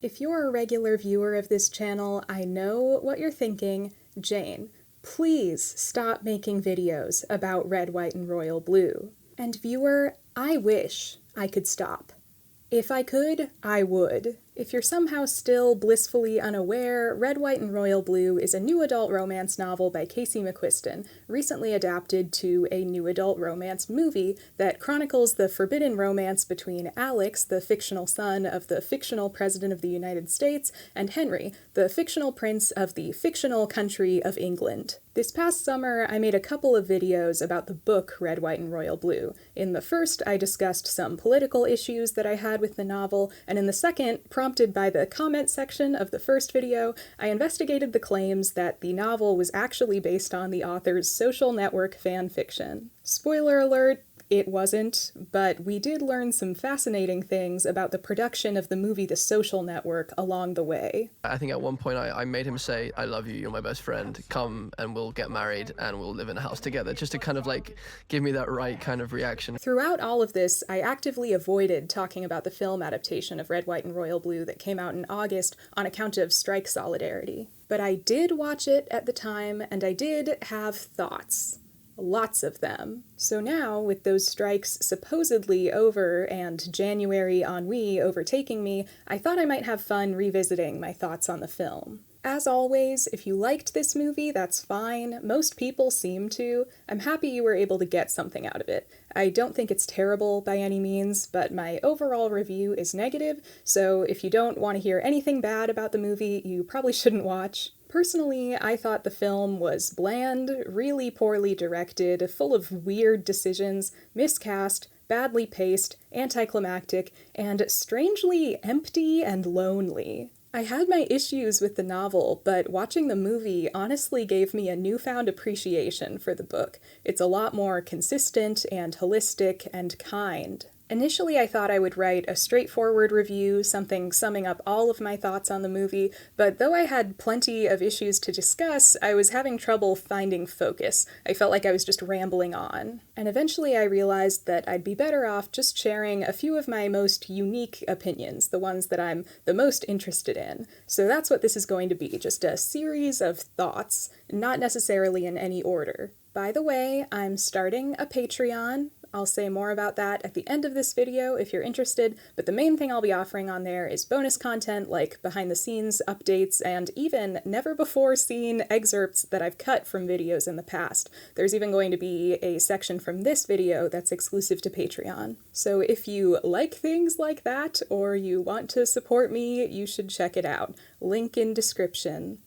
If you're a regular viewer of this channel, I know what you're thinking. Jane, please stop making videos about red, white, and royal blue. And viewer, I wish I could stop. If I could, I would. If you're somehow still blissfully unaware, Red, White, and Royal Blue is a new adult romance novel by Casey McQuiston, recently adapted to a new adult romance movie that chronicles the forbidden romance between Alex, the fictional son of the fictional President of the United States, and Henry, the fictional prince of the fictional country of England. This past summer, I made a couple of videos about the book Red, White, and Royal Blue. In the first, I discussed some political issues that I had with the novel, and in the second, prompted by the comment section of the first video, I investigated the claims that the novel was actually based on the author's social network fan fiction. Spoiler alert, it wasn't, but we did learn some fascinating things about the production of the movie The Social Network along the way. I think at one point I made him say, "I love you, you're my best friend, come and we'll get married and we'll live in a house together," just to kind of like give me that right kind of reaction. Throughout all of this, I actively avoided talking about the film adaptation of Red, White, and Royal Blue that came out in August on account of strike solidarity. But I did watch it at the time, and I did have thoughts. Lots of them. So now, with those strikes supposedly over and January ennui overtaking me, I thought I might have fun revisiting my thoughts on the film. As always, if you liked this movie, that's fine. Most people seem to. I'm happy you were able to get something out of it. I don't think it's terrible by any means, but my overall review is negative, so if you don't want to hear anything bad about the movie, you probably shouldn't watch. Personally, I thought the film was bland, really poorly directed, full of weird decisions, miscast, badly paced, anticlimactic, and strangely empty and lonely. I had my issues with the novel, but watching the movie honestly gave me a newfound appreciation for the book. It's a lot more consistent and holistic and kind. Initially, I thought I would write a straightforward review, something summing up all of my thoughts on the movie, but though I had plenty of issues to discuss, I was having trouble finding focus. I felt like I was just rambling on. And eventually I realized that I'd be better off just sharing a few of my most unique opinions, the ones that I'm the most interested in. So that's what this is going to be, just a series of thoughts, not necessarily in any order. By the way, I'm starting a Patreon. I'll say more about that at the end of this video if you're interested, but the main thing I'll be offering on there is bonus content like behind-the-scenes updates and even never-before-seen excerpts that I've cut from videos in the past. There's even going to be a section from this video that's exclusive to Patreon. So if you like things like that, or you want to support me, you should check it out. Link in description.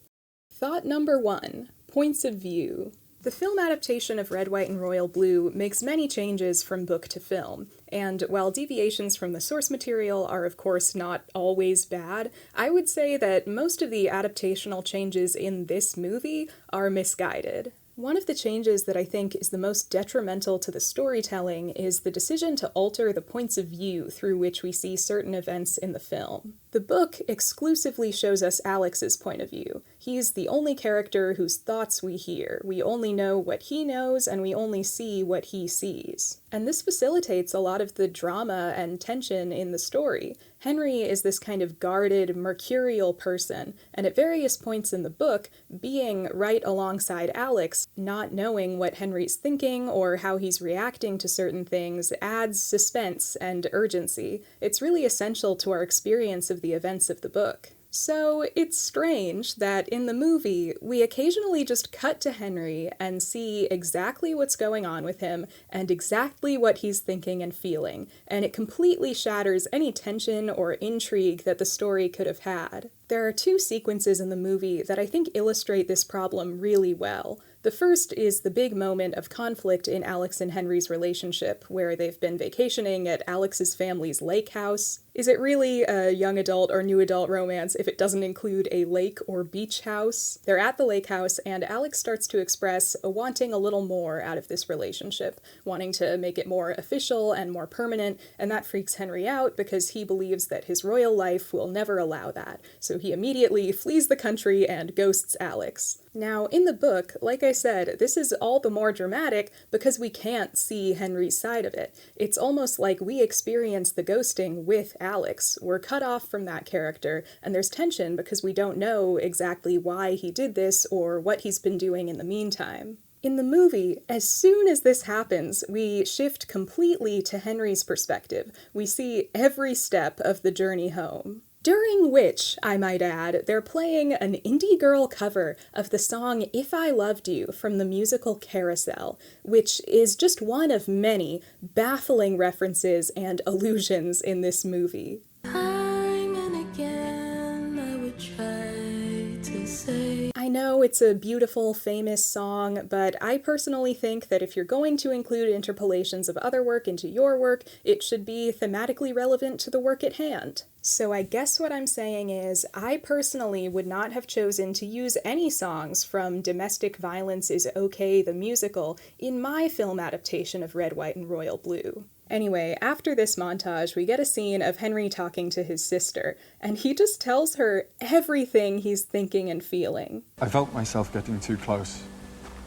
Thought number 1. Points of view. The film adaptation of Red, White, and Royal Blue makes many changes from book to film, and while deviations from the source material are of course not always bad, I would say that most of the adaptational changes in this movie are misguided. One of the changes that I think is the most detrimental to the storytelling is the decision to alter the points of view through which we see certain events in the film. The book exclusively shows us Alex's point of view. He's the only character whose thoughts we hear. We only know what he knows, and we only see what he sees. And this facilitates a lot of the drama and tension in the story. Henry is this kind of guarded, mercurial person, and at various points in the book, being right alongside Alex, not knowing what Henry's thinking or how he's reacting to certain things, adds suspense and urgency. It's really essential to our experience of the events of the book. So it's strange that in the movie, we occasionally just cut to Henry and see exactly what's going on with him and exactly what he's thinking and feeling, and it completely shatters any tension or intrigue that the story could have had. There are two sequences in the movie that I think illustrate this problem really well. The first is the big moment of conflict in Alex and Henry's relationship, where they've been vacationing at Alex's family's lake house. Is it really a young adult or new adult romance if it doesn't include a lake or beach house? They're at the lake house, and Alex starts to express wanting a little more out of this relationship, wanting to make it more official and more permanent, and that freaks Henry out because he believes that his royal life will never allow that, so he immediately flees the country and ghosts Alex. Now, in the book, like I said, this is all the more dramatic because we can't see Henry's side of it. It's almost like we experience the ghosting with Alex. We're cut off from that character, and there's tension because we don't know exactly why he did this or what he's been doing in the meantime. In the movie, as soon as this happens, we shift completely to Henry's perspective. We see every step of the journey home. During which, I might add, they're playing an indie girl cover of the song If I Loved You from the musical Carousel, which is just one of many baffling references and allusions in this movie. Time and again, I would try to say... I know it's a beautiful, famous song, but I personally think that if you're going to include interpolations of other work into your work, it should be thematically relevant to the work at hand. So I guess what I'm saying is, I personally would not have chosen to use any songs from Domestic Violence is Okay, the musical, in my film adaptation of Red, White, and Royal Blue. Anyway, after this montage, we get a scene of Henry talking to his sister, and he just tells her everything he's thinking and feeling. I felt myself getting too close,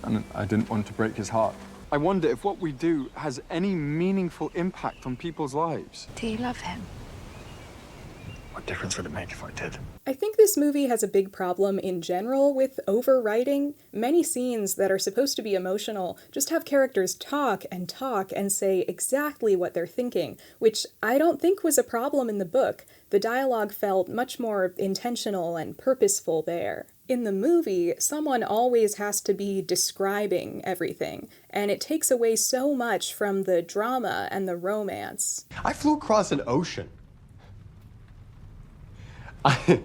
and I didn't want to break his heart. I wonder if what we do has any meaningful impact on people's lives. Do you love him? What difference would it make if I did? I think this movie has a big problem in general with overwriting. Many scenes that are supposed to be emotional just have characters talk and say exactly what they're thinking, which I don't think was a problem in the book. The dialogue felt much more intentional and purposeful there. In the movie, someone always has to be describing everything, and it takes away so much from the drama and the romance. I flew across an ocean. I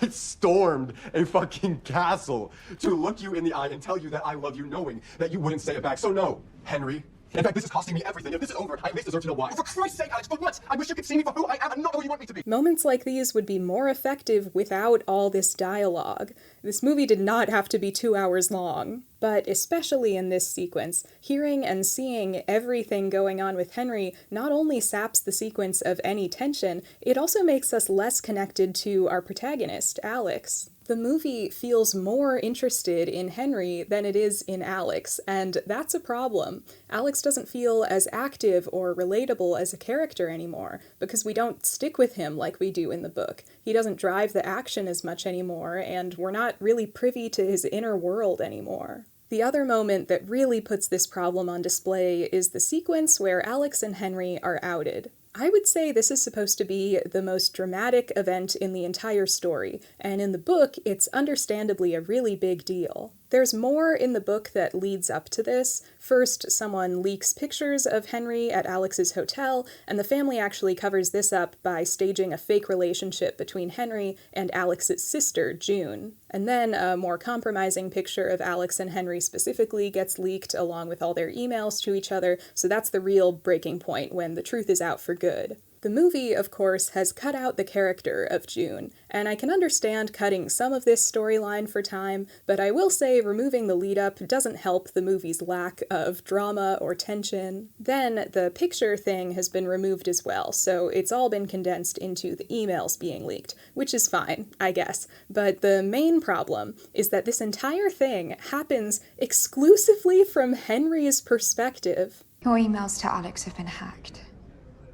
stormed a fucking castle to look you in the eye and tell you that I love you, knowing that you wouldn't say it back. So no, Henry. In fact, this is costing me everything. If this is over, I at least deserve to know why. For Christ's sake, Alex, for what? I wish you could see me for who I am and not who you want me to be. Moments like these would be more effective without all this dialogue. This movie did not have to be 2 hours long. But especially in this sequence, hearing and seeing everything going on with Henry not only saps the sequence of any tension, it also makes us less connected to our protagonist, Alex. The movie feels more interested in Henry than it is in Alex, and that's a problem. Alex doesn't feel as active or relatable as a character anymore, because we don't stick with him like we do in the book. He doesn't drive the action as much anymore, and we're not really privy to his inner world anymore. The other moment that really puts this problem on display is the sequence where Alex and Henry are outed. I would say this is supposed to be the most dramatic event in the entire story, and in the book, it's understandably a really big deal. There's more in the book that leads up to this. First, someone leaks pictures of Henry at Alex's hotel, and the family actually covers this up by staging a fake relationship between Henry and Alex's sister, June. And then a more compromising picture of Alex and Henry specifically gets leaked along with all their emails to each other, so that's the real breaking point when the truth is out for good. The movie, of course, has cut out the character of June, and I can understand cutting some of this storyline for time, but I will say removing the lead-up doesn't help the movie's lack of drama or tension. Then, the picture thing has been removed as well, so it's all been condensed into the emails being leaked, which is fine, I guess. But the main problem is that this entire thing happens exclusively from Henry's perspective. Your emails to Alex have been hacked.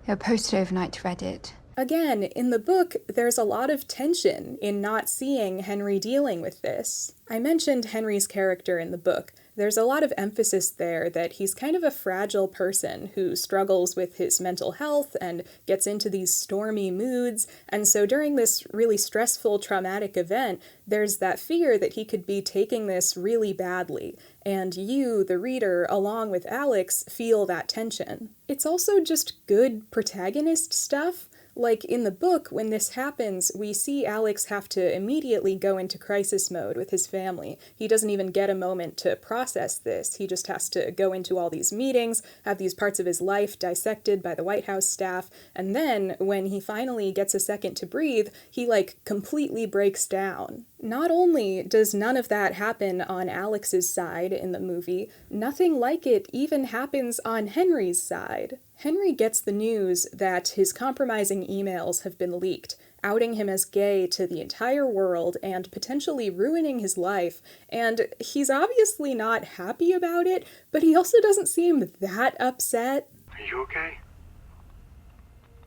They were posted overnight to Reddit. Again, in the book, there's a lot of tension in not seeing Henry dealing with this. I mentioned Henry's character in the book. There's a lot of emphasis there that he's kind of a fragile person who struggles with his mental health and gets into these stormy moods, and so during this really stressful, traumatic event, there's that fear that he could be taking this really badly, and you, the reader, along with Alex, feel that tension. It's also just good protagonist stuff. Like, in the book, when this happens, we see Alex have to immediately go into crisis mode with his family. He doesn't even get a moment to process this. He just has to go into all these meetings, have these parts of his life dissected by the White House staff, and then, when he finally gets a second to breathe, he, completely breaks down. Not only does none of that happen on Alex's side in the movie, nothing like it even happens on Henry's side. Henry gets the news that his compromising emails have been leaked, outing him as gay to the entire world and potentially ruining his life. And he's obviously not happy about it, but he also doesn't seem that upset. Are you okay?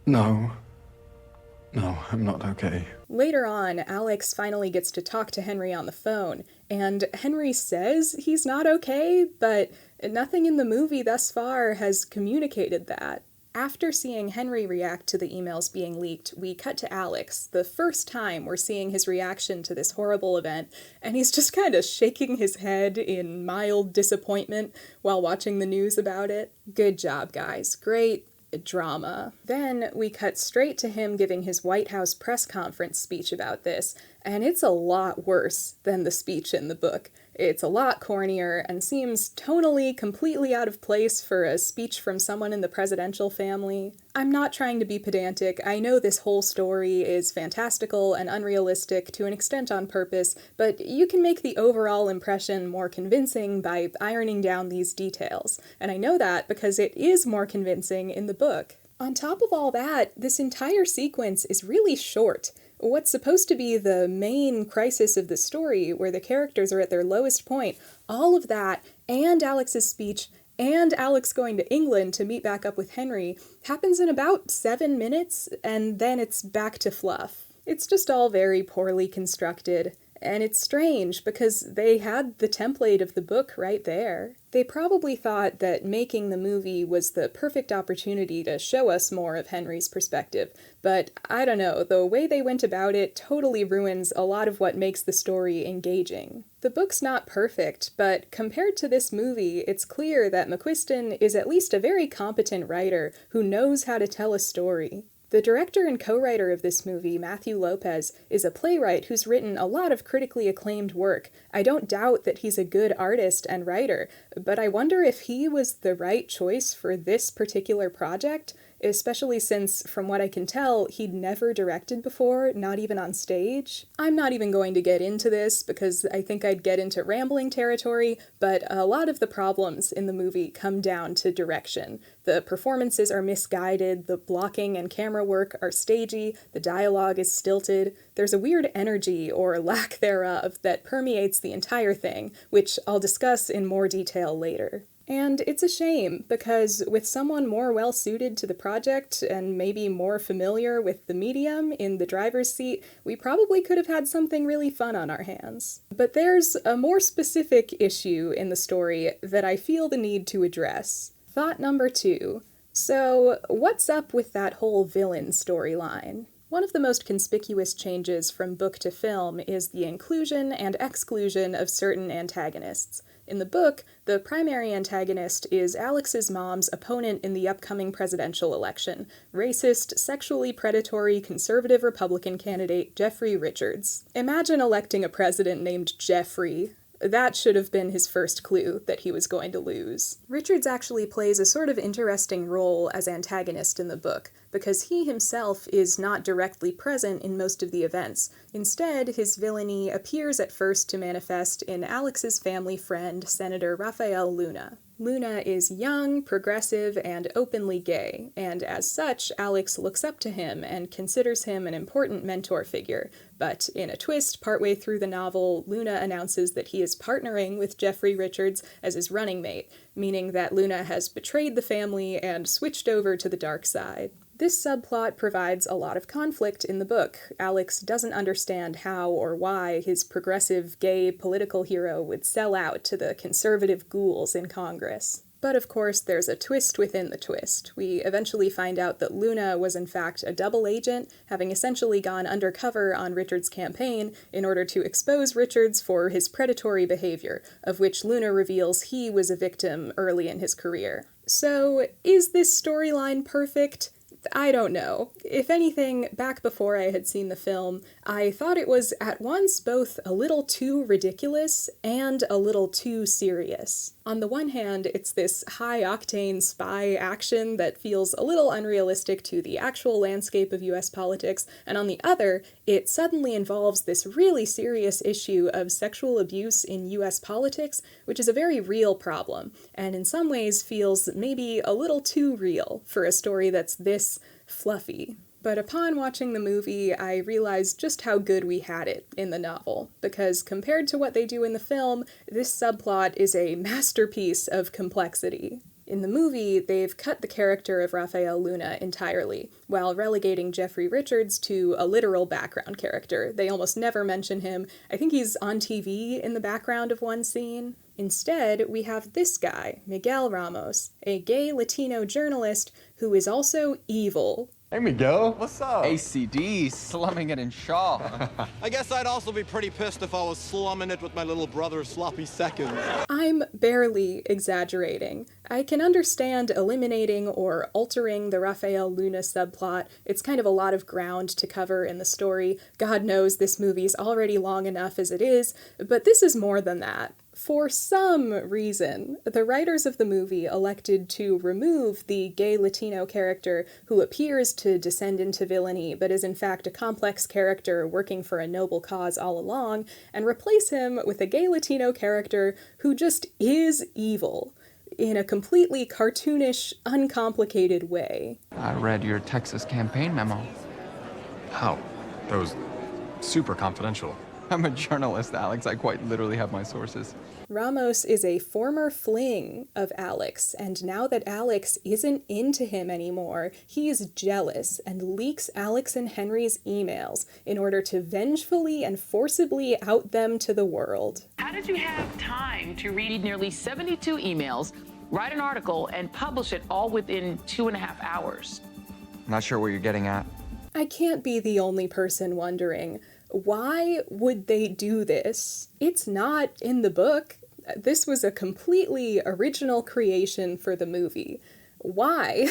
No. No, I'm not okay. Later on, Alex finally gets to talk to Henry on the phone, and Henry says he's not okay, but nothing in the movie thus far has communicated that. After seeing Henry react to the emails being leaked, we cut to Alex, the first time we're seeing his reaction to this horrible event, and he's just kind of shaking his head in mild disappointment while watching the news about it. Good job, guys. Great drama. Then we cut straight to him giving his White House press conference speech about this, and it's a lot worse than the speech in the book. It's a lot cornier and seems tonally completely out of place for a speech from someone in the presidential family. I'm not trying to be pedantic. I know this whole story is fantastical and unrealistic to an extent on purpose, but you can make the overall impression more convincing by ironing down these details. And I know that because it is more convincing in the book. On top of all that, this entire sequence is really short. What's supposed to be the main crisis of the story, where the characters are at their lowest point, all of that, and Alex's speech, and Alex going to England to meet back up with Henry, happens in about 7 minutes, and then it's back to fluff. It's just all very poorly constructed. And it's strange because they had the template of the book right there. They probably thought that making the movie was the perfect opportunity to show us more of Henry's perspective, but I don't know, the way they went about it totally ruins a lot of what makes the story engaging. The book's not perfect, but compared to this movie, it's clear that McQuiston is at least a very competent writer who knows how to tell a story. The director and co-writer of this movie, Matthew Lopez, is a playwright who's written a lot of critically acclaimed work. I don't doubt that he's a good artist and writer, but I wonder if he was the right choice for this particular project, especially since, from what I can tell, he'd never directed before, not even on stage. I'm not even going to get into this because I think I'd get into rambling territory, but a lot of the problems in the movie come down to direction. The performances are misguided, the blocking and camera work are stagey, the dialogue is stilted, there's a weird energy, or lack thereof, that permeates the entire thing, which I'll discuss in more detail later. And it's a shame, because with someone more well-suited to the project and maybe more familiar with the medium in the driver's seat, we probably could have had something really fun on our hands. But there's a more specific issue in the story that I feel the need to address. Thought number 2. So, what's up with that whole villain storyline? One of the most conspicuous changes from book to film is the inclusion and exclusion of certain antagonists. In the book, the primary antagonist is Alex's mom's opponent in the upcoming presidential election, racist, sexually predatory conservative Republican candidate Jeffrey Richards. Imagine electing a president named Jeffrey. That should have been his first clue that he was going to lose. Richards actually plays a sort of interesting role as antagonist in the book, because he himself is not directly present in most of the events. Instead, his villainy appears at first to manifest in Alex's family friend, Senator Raphael Luna. Luna is young, progressive, and openly gay, and as such, Alex looks up to him and considers him an important mentor figure. But in a twist, partway through the novel, Luna announces that he is partnering with Jeffrey Richards as his running mate, meaning that Luna has betrayed the family and switched over to the dark side. This subplot provides a lot of conflict in the book. Alex doesn't understand how or why his progressive gay political hero would sell out to the conservative ghouls in Congress. But of course, there's a twist within the twist. We eventually find out that Luna was in fact a double agent, having essentially gone undercover on Richards' campaign in order to expose Richards for his predatory behavior, of which Luna reveals he was a victim early in his career. So, is this storyline perfect? I don't know. If anything, back before I had seen the film, I thought it was at once both a little too ridiculous and a little too serious. On the one hand, it's this high-octane spy action that feels a little unrealistic to the actual landscape of US politics, and on the other, it suddenly involves this really serious issue of sexual abuse in US politics, which is a very real problem, and in some ways feels maybe a little too real for a story that's this fluffy. But upon watching the movie, I realized just how good we had it in the novel, because compared to what they do in the film, this subplot is a masterpiece of complexity. In the movie, they've cut the character of Raphael Luna entirely, while relegating Jeffrey Richards to a literal background character. They almost never mention him. I think he's on TV in the background of one scene. Instead, we have this guy, Miguel Ramos, a gay Latino journalist who is also evil. Hey, Miguel. What's up? ACD, slumming it in Shaw. I guess I'd also be pretty pissed if I was slumming it with my little brother Sloppy Seconds. I'm barely exaggerating. I can understand eliminating or altering the Raphael Luna subplot. It's kind of a lot of ground to cover in the story. God knows this movie's already long enough as it is, but this is more than that. For some reason, the writers of the movie elected to remove the gay Latino character who appears to descend into villainy, but is in fact a complex character working for a noble cause all along, and replace him with a gay Latino character who just is evil, in a completely cartoonish, uncomplicated way. I read your Texas campaign memo. How? That was super confidential. I'm a journalist, Alex. I quite literally have my sources. Ramos is a former fling of Alex, and now that Alex isn't into him anymore, he is jealous and leaks Alex and Henry's emails in order to vengefully and forcibly out them to the world. How did you have time to read nearly 72 emails, write an article, and publish it all within 2.5 hours? Not sure what you're getting at. I can't be the only person wondering, why would they do this? It's not in the book. This was a completely original creation for the movie. Why?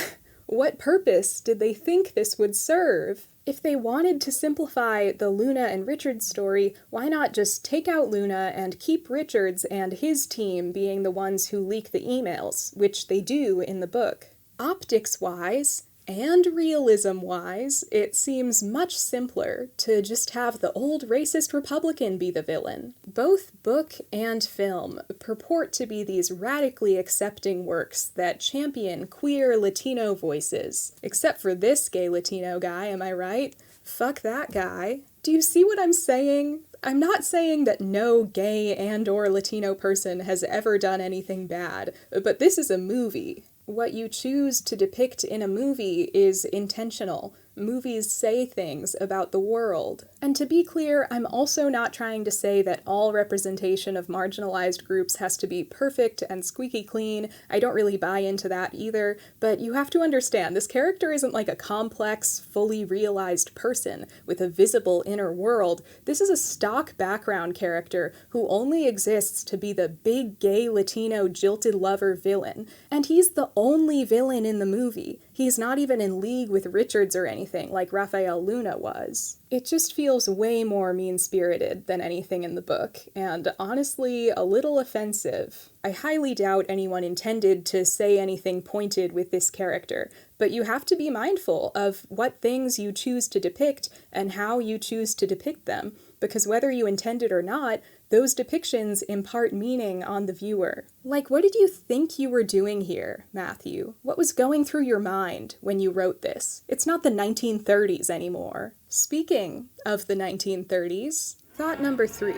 What purpose did they think this would serve? If they wanted to simplify the Luna and Richards story, why not just take out Luna and keep Richards and his team being the ones who leak the emails, which they do in the book? Optics-wise, and realism-wise, it seems much simpler to just have the old racist Republican be the villain. Both book and film purport to be these radically accepting works that champion queer Latino voices. Except for this gay Latino guy, am I right? Fuck that guy. Do you see what I'm saying? I'm not saying that no gay and/or Latino person has ever done anything bad, but this is a movie. What you choose to depict in a movie is intentional. Movies say things about the world. And to be clear, I'm also not trying to say that all representation of marginalized groups has to be perfect and squeaky clean. I don't really buy into that either, but you have to understand, this character isn't like a complex, fully realized person with a visible inner world. This is a stock background character who only exists to be the big gay Latino jilted lover villain, and he's the only villain in the movie. He's not even in league with Richards or anything like Raphael Luna was. It just feels way more mean-spirited than anything in the book, and honestly, a little offensive. I highly doubt anyone intended to say anything pointed with this character, but you have to be mindful of what things you choose to depict and how you choose to depict them, because whether you intend it or not, those depictions impart meaning on the viewer. Like, what did you think you were doing here, Matthew? What was going through your mind when you wrote this? It's not the 1930s anymore. Speaking of the 1930s, thought number 3.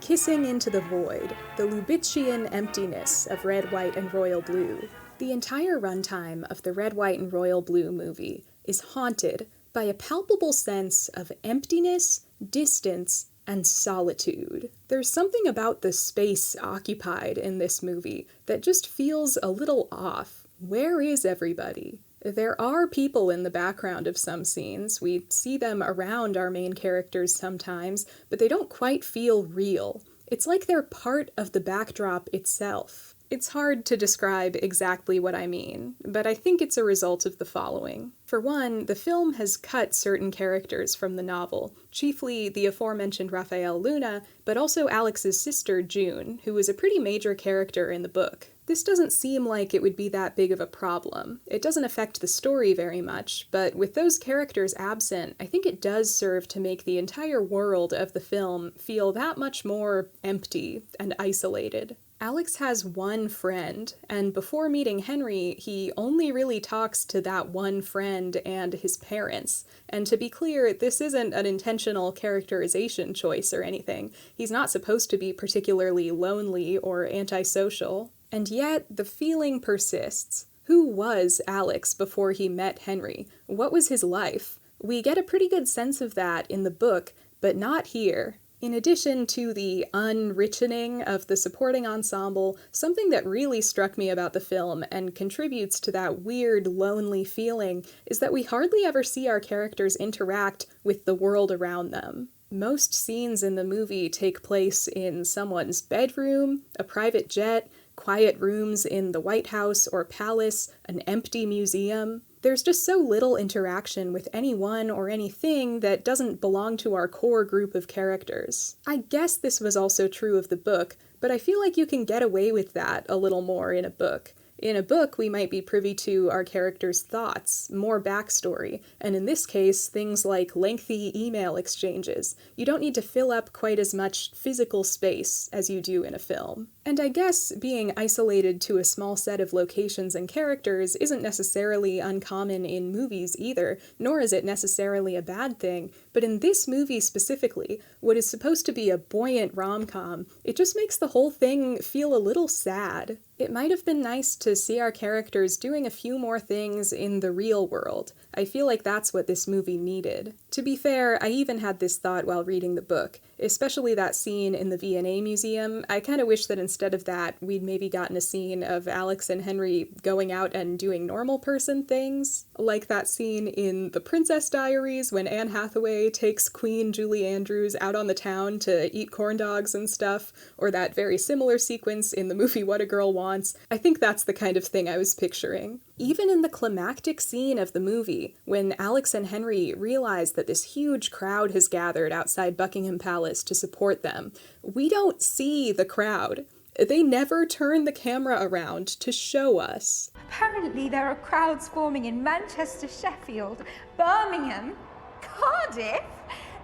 Kissing into the void, the Lubitschean emptiness of Red, White, and Royal Blue. The entire runtime of the Red, White, and Royal Blue movie is haunted by a palpable sense of emptiness, distance, and solitude. There's something about the space occupied in this movie that just feels a little off. Where is everybody? There are people in the background of some scenes. We see them around our main characters sometimes, but they don't quite feel real. It's like they're part of the backdrop itself. It's hard to describe exactly what I mean, but I think it's a result of the following. For one, the film has cut certain characters from the novel, chiefly the aforementioned Raphael Luna, but also Alex's sister, June, who was a pretty major character in the book. This doesn't seem like it would be that big of a problem. It doesn't affect the story very much, but with those characters absent, I think it does serve to make the entire world of the film feel that much more empty and isolated. Alex has one friend, and before meeting Henry, he only really talks to that one friend and his parents. And to be clear, this isn't an intentional characterization choice or anything. He's not supposed to be particularly lonely or antisocial. And yet, the feeling persists. Who was Alex before he met Henry? What was his life? We get a pretty good sense of that in the book, but not here. In addition to the unrichening of the supporting ensemble, something that really struck me about the film and contributes to that weird, lonely feeling is that we hardly ever see our characters interact with the world around them. Most scenes in the movie take place in someone's bedroom, a private jet, quiet rooms in the White House or palace, an empty museum. There's just so little interaction with anyone or anything that doesn't belong to our core group of characters. I guess this was also true of the book, but I feel like you can get away with that a little more in a book. In a book, we might be privy to our characters' thoughts, more backstory, and in this case, things like lengthy email exchanges. You don't need to fill up quite as much physical space as you do in a film. And I guess being isolated to a small set of locations and characters isn't necessarily uncommon in movies either, nor is it necessarily a bad thing, but in this movie specifically, what is supposed to be a buoyant rom-com, it just makes the whole thing feel a little sad. It might have been nice to see our characters doing a few more things in the real world. I feel like that's what this movie needed. To be fair, I even had this thought while reading the book, especially that scene in the V&A Museum. I kind of wish that instead of that, we'd maybe gotten a scene of Alex and Henry going out and doing normal person things, like that scene in The Princess Diaries when Anne Hathaway takes Queen Julie Andrews out on the town to eat corn dogs and stuff, or that very similar sequence in the movie What a Girl Wants. I think that's the kind of thing I was picturing. Even in the climactic scene of the movie, when Alex and Henry realize that this huge crowd has gathered outside Buckingham Palace to support them, we don't see the crowd. They never turn the camera around to show us. Apparently there are crowds forming in Manchester, Sheffield, Birmingham, Cardiff,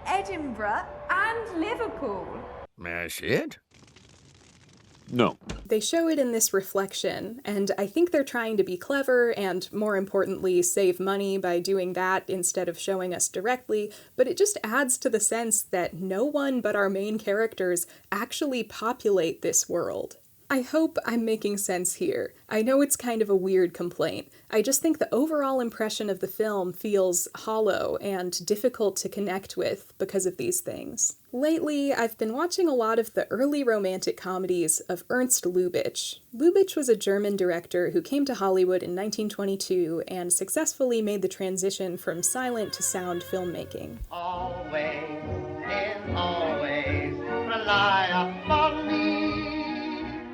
Edinburgh, and Liverpool. May I see it? No. They show it in this reflection, and I think they're trying to be clever and, more importantly, save money by doing that instead of showing us directly, but it just adds to the sense that no one but our main characters actually populate this world. I hope I'm making sense here. I know it's kind of a weird complaint. I just think the overall impression of the film feels hollow and difficult to connect with because of these things. Lately, I've been watching a lot of the early romantic comedies of Ernst Lubitsch. Lubitsch was a German director who came to Hollywood in 1922 and successfully made the transition from silent to sound filmmaking. Always and always rely upon me.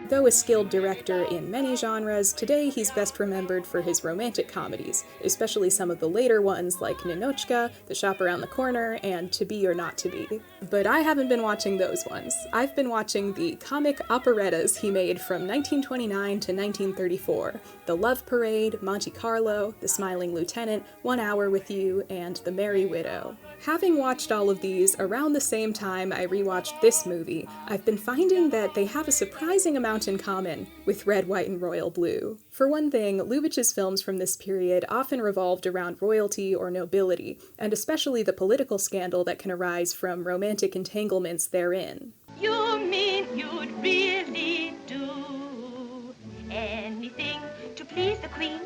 Though a skilled director in many genres, today he's best remembered for his romantic comedies, especially some of the later ones like Ninotchka, The Shop Around the Corner, and To Be or Not to Be. But I haven't been watching those ones. I've been watching the comic operettas he made from 1929 to 1934, The Love Parade, Monte Carlo, The Smiling Lieutenant, 1 Hour with You, and The Merry Widow. Having watched all of these around the same time I rewatched this movie, I've been finding that they have a surprising amount in common with Red, White, and Royal Blue. For one thing, Lubitsch's films from this period often revolved around royalty or nobility, and especially the political scandal that can arise from romantic entanglements therein. You mean you'd really do anything to please the Queen?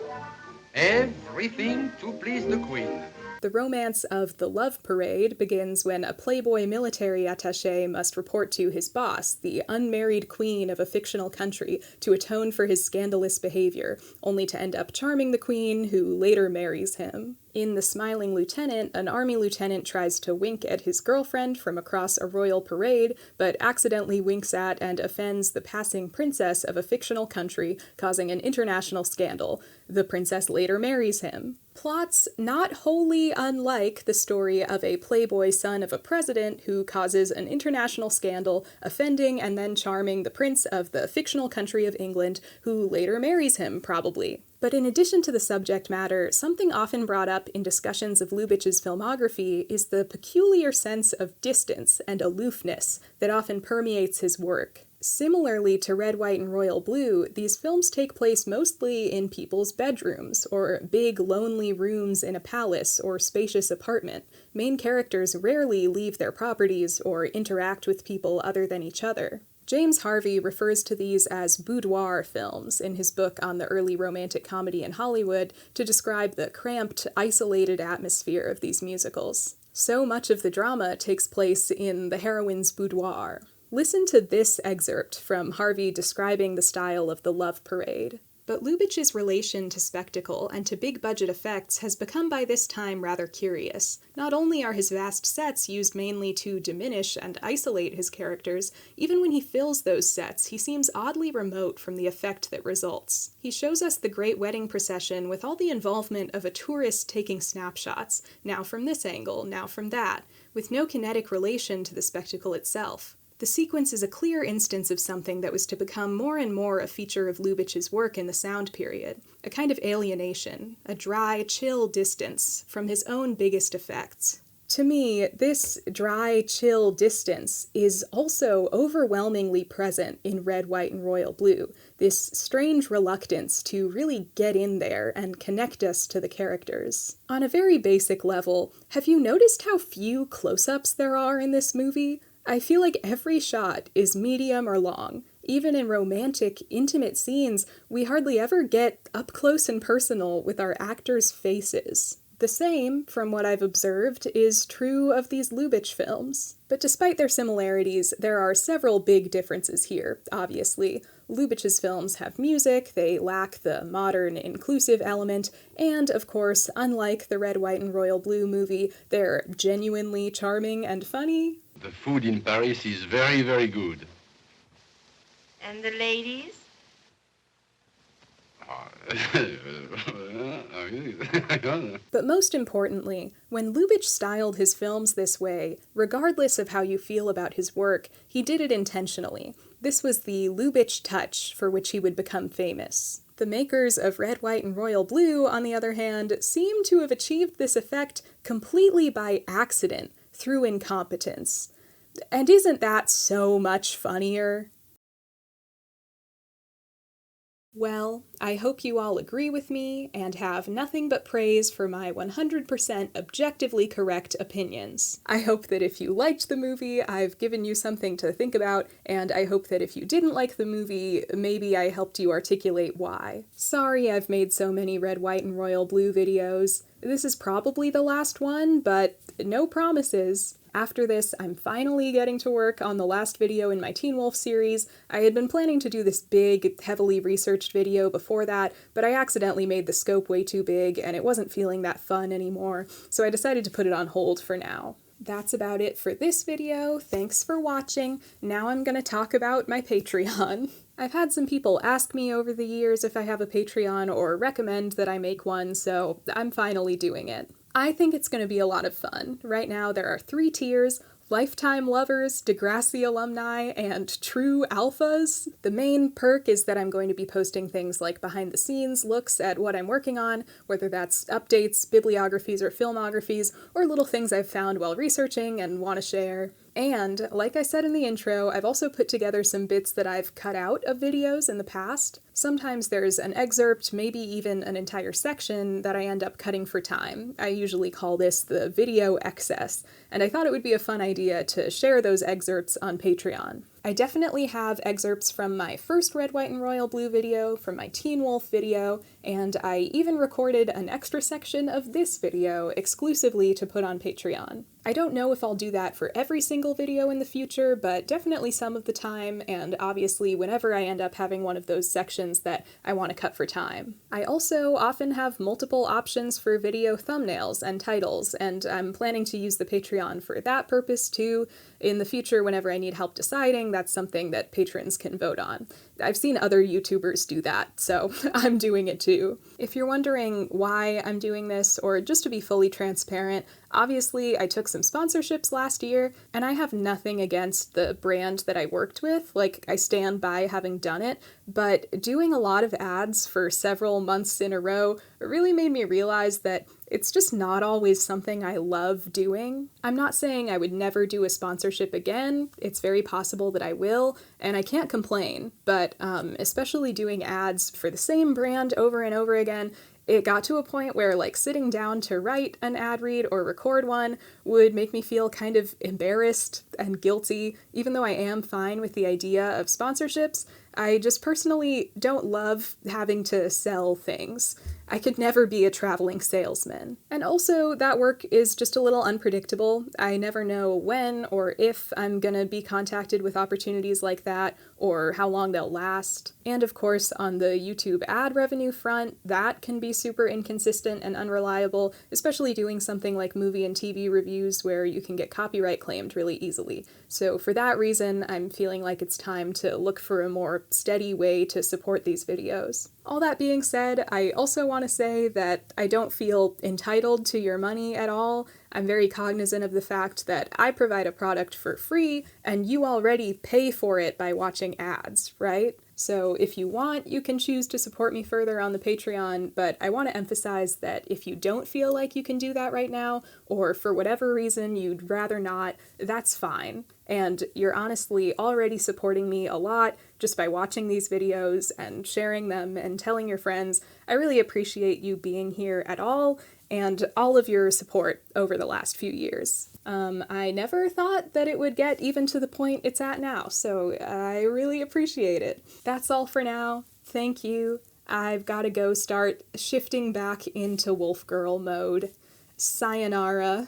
Everything to please the Queen. The romance of The Love Parade begins when a playboy military attaché must report to his boss, the unmarried queen of a fictional country, to atone for his scandalous behavior, only to end up charming the queen, who later marries him. In The Smiling Lieutenant, an army lieutenant tries to wink at his girlfriend from across a royal parade, but accidentally winks at and offends the passing princess of a fictional country, causing an international scandal. The princess later marries him. Plots not wholly unlike the story of a playboy son of a president who causes an international scandal, offending and then charming the prince of the fictional country of England, who later marries him, probably. But in addition to the subject matter, something often brought up in discussions of Lubitsch's filmography is the peculiar sense of distance and aloofness that often permeates his work. Similarly to Red, White, and Royal Blue, these films take place mostly in people's bedrooms, or big, lonely rooms in a palace or spacious apartment. Main characters rarely leave their properties or interact with people other than each other. James Harvey refers to these as boudoir films in his book on the early romantic comedy in Hollywood to describe the cramped, isolated atmosphere of these musicals. So much of the drama takes place in the heroine's boudoir. Listen to this excerpt from Harvey describing the style of the Love Parade. But Lubitsch's relation to spectacle and to big-budget effects has become by this time rather curious. Not only are his vast sets used mainly to diminish and isolate his characters, even when he fills those sets, he seems oddly remote from the effect that results. He shows us the great wedding procession with all the involvement of a tourist taking snapshots, now from this angle, now from that, with no kinetic relation to the spectacle itself. The sequence is a clear instance of something that was to become more and more a feature of Lubitsch's work in the sound period, a kind of alienation, a dry, chill distance from his own biggest effects. To me, this dry, chill distance is also overwhelmingly present in Red, White, and Royal Blue, this strange reluctance to really get in there and connect us to the characters. On a very basic level, have you noticed how few close-ups there are in this movie? I feel like every shot is medium or long. Even in romantic, intimate scenes, we hardly ever get up close and personal with our actors' faces. The same, from what I've observed, is true of these Lubitsch films. But despite their similarities, there are several big differences here, obviously. Lubitsch's films have music, they lack the modern, inclusive element, and, of course, unlike the Red, White, and Royal Blue movie, they're genuinely charming and funny. The food in Paris is very, very good. And the ladies? But most importantly, when Lubitsch styled his films this way, regardless of how you feel about his work, he did it intentionally. This was the Lubitsch touch for which he would become famous. The makers of Red, White, and Royal Blue, on the other hand, seem to have achieved this effect completely by accident, through incompetence. And isn't that so much funnier? Well, I hope you all agree with me and have nothing but praise for my 100% objectively correct opinions. I hope that if you liked the movie, I've given you something to think about, and I hope that if you didn't like the movie, maybe I helped you articulate why. Sorry I've made so many Red, White, and Royal Blue videos. This is probably the last one, but no promises. After this, I'm finally getting to work on the last video in my Teen Wolf series. I had been planning to do this big, heavily researched video before that, but I accidentally made the scope way too big and it wasn't feeling that fun anymore, so I decided to put it on hold for now. That's about it for this video. Thanks for watching. Now I'm gonna talk about my Patreon. I've had some people ask me over the years if I have a Patreon or recommend that I make one, so I'm finally doing it. I think it's going to be a lot of fun. Right now there are 3 tiers: Lifetime Lovers, Degrassi Alumni, and True Alphas. The main perk is that I'm going to be posting things like behind-the-scenes looks at what I'm working on, whether that's updates, bibliographies, or filmographies, or little things I've found while researching and want to share. And, like I said in the intro, I've also put together some bits that I've cut out of videos in the past. Sometimes there's an excerpt, maybe even an entire section, that I end up cutting for time. I usually call this the video excess, and I thought it would be a fun idea to share those excerpts on Patreon. I definitely have excerpts from my first Red, White, and Royal Blue video, from my Teen Wolf video, and I even recorded an extra section of this video exclusively to put on Patreon. I don't know if I'll do that for every single video in the future, but definitely some of the time, and obviously whenever I end up having one of those sections that I want to cut for time. I also often have multiple options for video thumbnails and titles, and I'm planning to use the Patreon for that purpose too. In the future, whenever I need help deciding, that's something that patrons can vote on. I've seen other YouTubers do that, so I'm doing it too. If you're wondering why I'm doing this, or just to be fully transparent, obviously I took some sponsorships last year, and I have nothing against the brand that I worked with, like I stand by having done it, but doing a lot of ads for several months in a row really made me realize that it's just not always something I love doing. I'm not saying I would never do a sponsorship again. It's very possible that I will, and I can't complain. But especially doing ads for the same brand over and over again, it got to a point where like sitting down to write an ad read or record one would make me feel kind of embarrassed and guilty. Even though I am fine with the idea of sponsorships, I just personally don't love having to sell things. I could never be a traveling salesman. And also, that work is just a little unpredictable. I never know when or if I'm gonna be contacted with opportunities like that, or how long they'll last. And of course, on the YouTube ad revenue front, that can be super inconsistent and unreliable, especially doing something like movie and TV reviews where you can get copyright claimed really easily. So for that reason, I'm feeling like it's time to look for a more steady way to support these videos. All that being said, I also want to say that I don't feel entitled to your money at all. I'm very cognizant of the fact that I provide a product for free, and you already pay for it by watching ads, right? So if you want, you can choose to support me further on the Patreon, but I want to emphasize that if you don't feel like you can do that right now, or for whatever reason you'd rather not, that's fine. And you're honestly already supporting me a lot just by watching these videos and sharing them and telling your friends. I really appreciate you being here at all, and all of your support over the last few years. I never thought that it would get even to the point it's at now, so I really appreciate it. That's all for now. Thank you. I've got to go start shifting back into wolf girl mode. Sayonara.